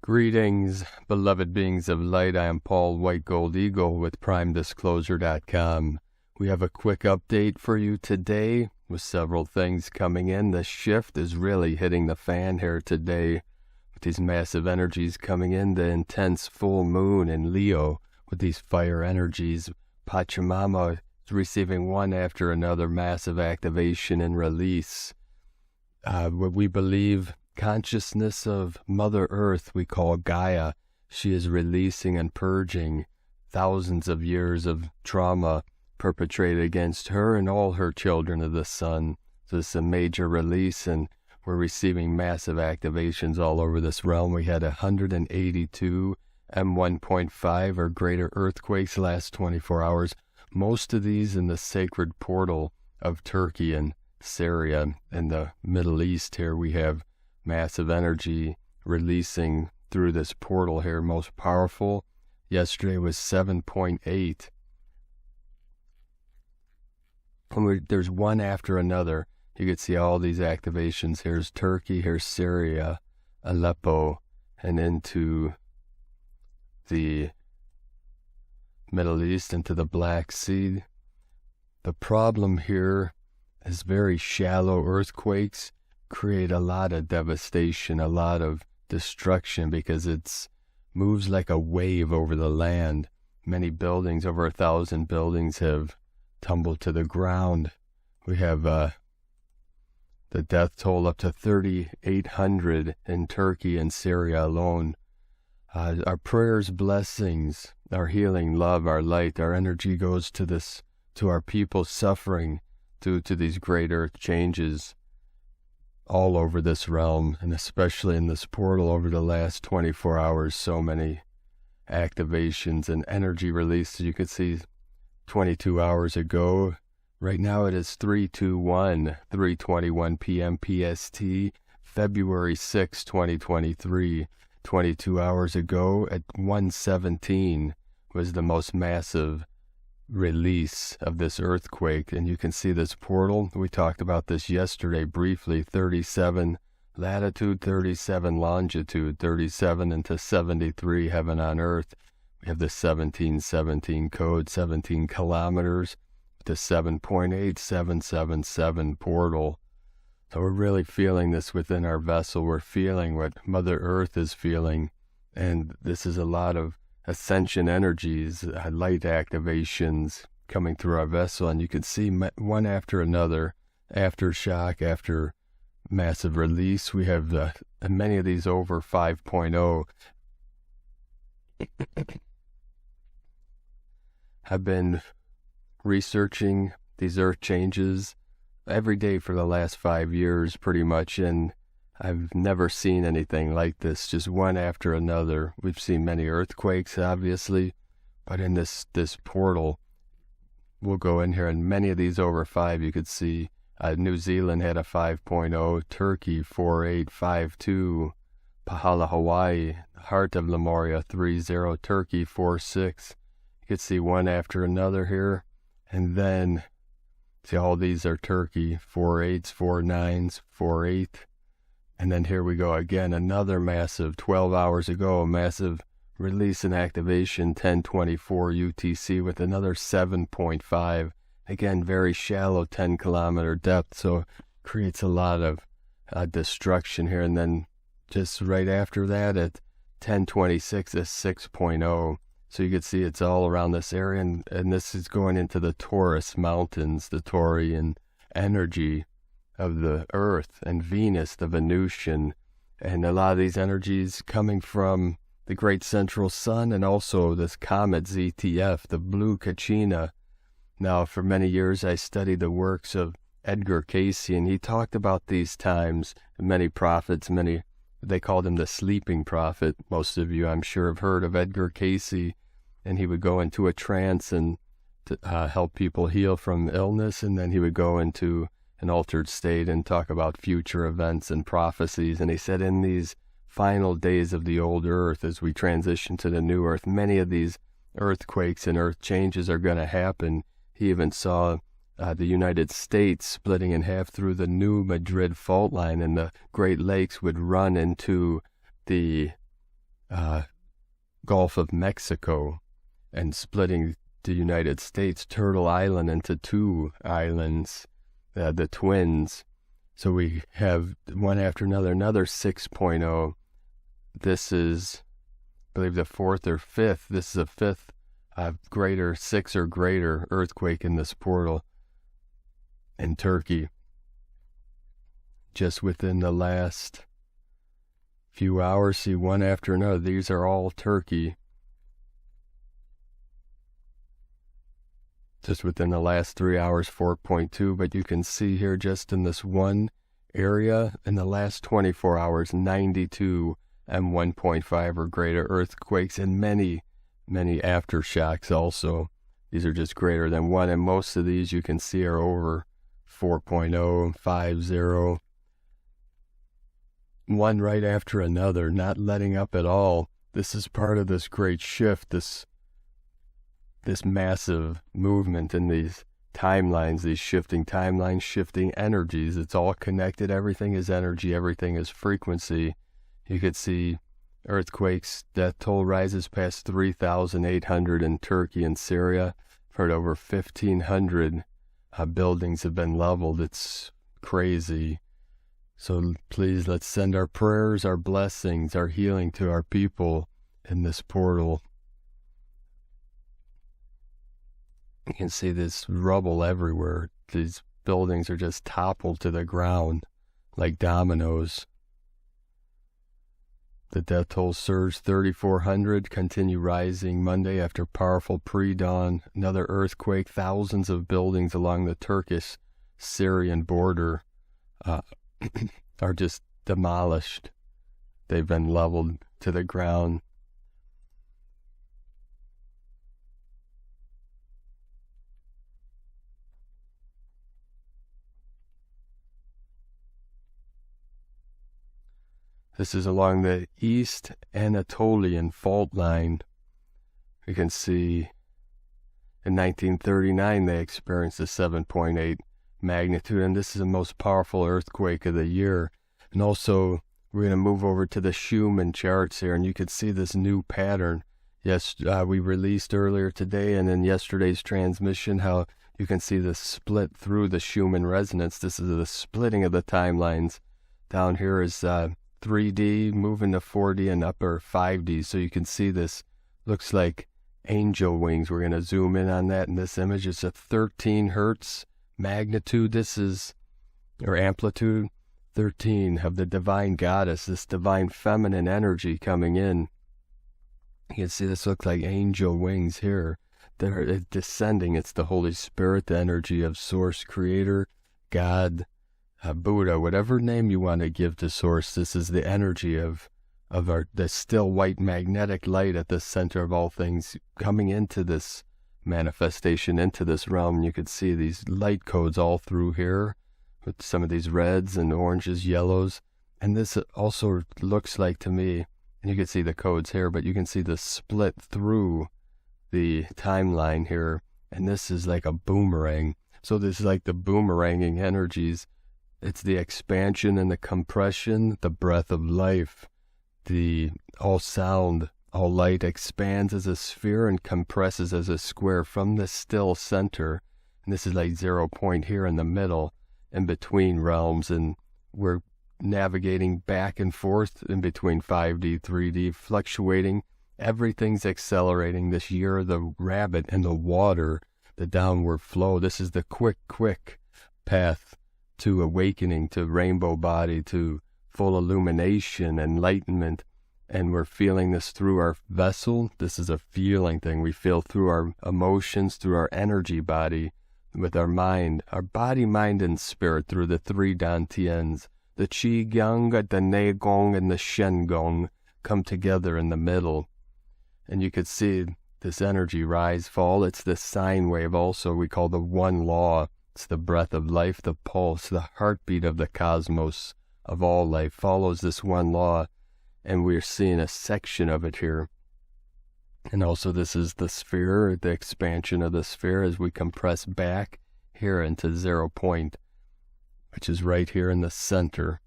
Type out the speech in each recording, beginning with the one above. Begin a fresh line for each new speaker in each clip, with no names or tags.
Greetings, beloved beings of light. I am Paul White Gold Eagle with PrimeDisclosure.com. We have a quick update for you today with several things coming in. The shift is really hitting the fan here today with these massive energies coming in. The intense full moon in Leo with these fire energies. Pachamama is receiving one after another massive activation and release. What we believe consciousness of Mother Earth we call Gaia. She is releasing and purging thousands of years of trauma perpetrated against her and all her children of the sun. So this is a major release, and we're receiving massive activations all over this realm. We had 182 M1.5 or greater earthquakes last 24 hours. Most of these in the sacred portal of Turkey and Syria and the Middle East. Here we have massive energy releasing through this portal here. Most powerful yesterday was 7.8. There's one after another. You can see all these activations. Here's Turkey, here's Syria, Aleppo, and into the Middle East, into the Black Sea. The problem here is very shallow earthquakes create a lot of devastation, a lot of destruction, because it moves like a wave over the land. Many buildings, over 1,000 buildings, have tumbled to the ground. We have the death toll up to 3,800 in Turkey and Syria alone. Our prayers, blessings, our healing, love, our light, our energy goes to our people suffering due to these great earth changes all over this realm, and especially in this portal over the last 24 hours. So many activations and energy releases. You can see 22 hours ago. Right now it is 3:21 p.m. PST, February 6, 2023. 22 hours ago at 1:17 was the most massive release of this earthquake, and you can see this portal. We talked about this yesterday briefly. 37 latitude, 37 longitude, 37 into 73, heaven on earth. We have the 1717 code, 17 kilometers, the 7.8777 portal. So we're really feeling this within our vessel. We're feeling what Mother Earth is feeling, and this is a lot of ascension energies, light activations coming through our vessel. And you can see one after another, aftershock, after massive release. We have many of these over 5.0. I've been researching these earth changes every day for the last 5 years pretty much, and I've never seen anything like this, just one after another. We've seen many earthquakes, obviously, but in this portal, we'll go in here, and many of these over 5, you could see New Zealand had a 5.0, Turkey 4.852, Pahala, Hawaii, Heart of Lemuria 3.0, Turkey 4.6. You could see one after another here, and then see all these are Turkey, 4.8s, 4.9s, 4.8. And then here we go again, another massive, 12 hours ago, a massive release and activation, 10:24 UTC with another 7.5. Again, very shallow, 10-kilometer depth, so creates a lot of destruction here. And then just right after that at 10:26 is 6.0. So you can see it's all around this area, and this is going into the Taurus Mountains, the Taurian energy of the Earth, and Venus, the Venusian, and a lot of these energies coming from the great central sun, and also this comet ZTF, the blue Kachina. Now, for many years I studied the works of Edgar Cayce, and he talked about these times. Many prophets, they called him the sleeping prophet. Most of you, I'm sure, have heard of Edgar Cayce, and he would go into a trance and to help people heal from illness, and then he would go into an altered state and talk about future events and prophecies. And he said in these final days of the old earth, as we transition to the new earth, many of these earthquakes and earth changes are going to happen. He even saw the United States splitting in half through the new Madrid fault line, and the Great Lakes would run into the Gulf of Mexico and splitting the United States, Turtle Island, into two islands, the twins. So we have one after another 6.0. This is, I believe, the fourth or fifth. This is a fifth greater, 6 or greater earthquake in this portal in Turkey. Just within the last few hours, see, one after another. These are all Turkey. Just within the last 3 hours, 4.2. But you can see here, just in this one area, in the last 24 hours, 92 and 1.5 or greater earthquakes, and many aftershocks also. These are just greater than 1, and most of these you can see are over 4.0, 5.0. One right after another, not letting up at all. This is part of this great shift, this massive movement in these timelines, these shifting timelines, shifting energies. It's all connected. Everything is energy. Everything is frequency. You could see earthquakes, death toll rises past 3,800 in Turkey and Syria. I've heard over 1,500 buildings have been leveled. It's crazy. So please, let's send our prayers, our blessings, our healing to our people in this portal. You can see this rubble everywhere. These buildings are just toppled to the ground like dominoes. The death toll surged 3,400, continue rising Monday after powerful pre-dawn. Another earthquake. Thousands of buildings along the Turkish-Syrian border are just demolished. They've been leveled to the ground. This is along the East Anatolian fault line. You can see in 1939 they experienced a 7.8 magnitude, and this is the most powerful earthquake of the year. And also, we're going to move over to the Schumann charts here, and you can see this new pattern. Yes, we released earlier today and in yesterday's transmission how you can see the split through the Schumann resonance. This is the splitting of the timelines. Down here is 3D, moving to 4D and upper 5D. So you can see this looks like angel wings. We're going to zoom in on that in this image. It's a 13 hertz magnitude. This is, or amplitude, 13 of the divine goddess, this divine feminine energy coming in. You can see this looks like angel wings here. They're descending. It's the Holy Spirit, the energy of Source, Creator, God, Buddha, whatever name you want to give to Source. This is the energy of the still white magnetic light at the center of all things coming into this manifestation, into this realm. You could see these light codes all through here with some of these reds and oranges, yellows. And this also looks like to me, and you can see the codes here, but you can see the split through the timeline here. And this is like a boomerang. So this is like the boomeranging energies. It's the expansion and the compression, the breath of life. The all sound, all light expands as a sphere and compresses as a square from the still center. And this is like 0 point here in the middle, in between realms. And we're navigating back and forth in between 5D, 3D, fluctuating. Everything's accelerating this year. The rabbit and the water, the downward flow. This is the quick path to awakening, to rainbow body, to full illumination, enlightenment. And we're feeling this through our vessel. This is a feeling thing. We feel through our emotions, through our energy body, with our mind, our body, mind, and spirit, through the three dantians. The Qi Gong, the Ne Gong, and the Shen Gong come together in the middle. And you could see this energy rise, fall. It's the sine wave also we call the one law. It's the breath of life, the pulse, the heartbeat of the cosmos, of all life, follows this one law. And we're seeing a section of it here. And also this is the sphere, the expansion of the sphere as we compress back here into 0 point, which is right here in the center.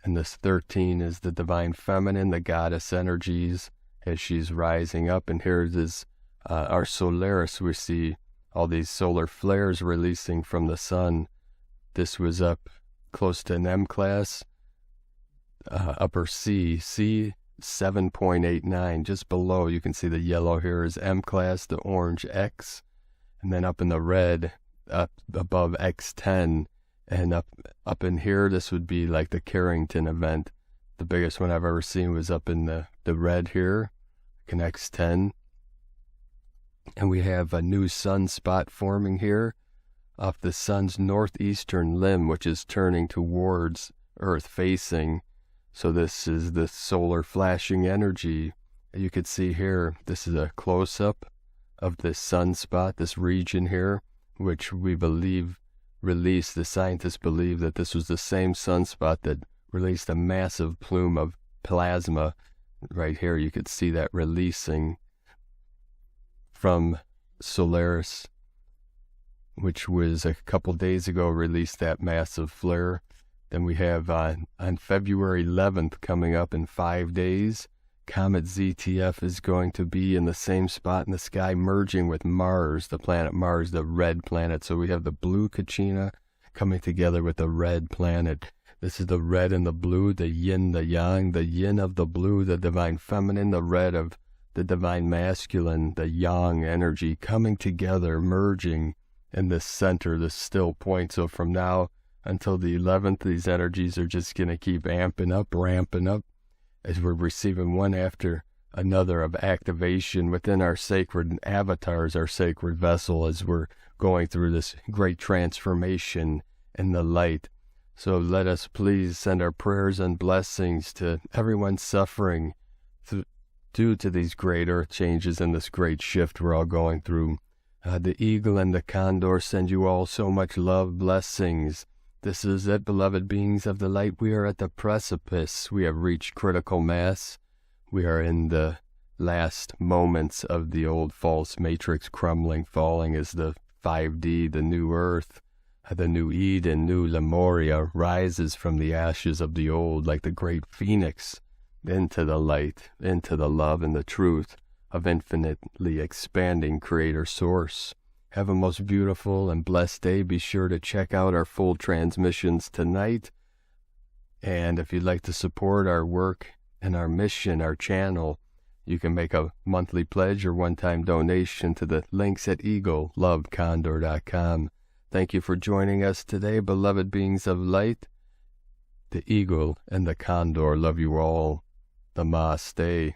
And this 13 is the divine feminine, the goddess energies as she's rising up. And here is our Solaris. We see all these solar flares releasing from the sun. This was up close to an M class, upper C 7.89, just below. You can see the yellow here is M class, the orange X, and then up in the red, up above X10. And up in here, this would be like the Carrington event. The biggest one I've ever seen was up in the red here, connects 10. And we have a new sunspot forming here off the sun's northeastern limb, which is turning towards Earth facing. So this is the solar flashing energy. You could see here, this is a close-up of this sunspot, this region here, which we believe released, the scientists believe that this was the same sunspot that released a massive plume of plasma. Right here, you could see that releasing from Solaris, which was a couple days ago, released that massive flare. Then we have on February 11th, coming up in 5 days, Comet ZTF is going to be in the same spot in the sky, merging with Mars, the planet Mars, the red planet. So we have the blue Kachina coming together with the red planet. This is the red and the blue, the yin, the yang, the yin of the blue, the divine feminine, the red of the divine masculine, the yang energy coming together, merging in the center, the still point. So from now until the 11th, these energies are just going to keep amping up, ramping up, as we're receiving one after another of activation within our sacred avatars, our sacred vessel, as we're going through this great transformation in the light. So let us please send our prayers and blessings to everyone suffering due to these great earth changes and this great shift we're all going through. The eagle and the condor send you all so much love, blessings. This is it, beloved beings of the light. We are at the precipice. We have reached critical mass. We are in the last moments of the old false matrix crumbling, falling as the 5D, the new earth, the new Eden, new Lemuria, rises from the ashes of the old like the great phoenix into the light, into the love and the truth of infinitely expanding Creator Source. Have a most beautiful and blessed day. Be sure to check out our full transmissions tonight. And if you'd like to support our work and our mission, our channel, you can make a monthly pledge or one-time donation to the links at eaglelovecondor.com. Thank you for joining us today, beloved beings of light. The eagle and the condor love you all. Namaste.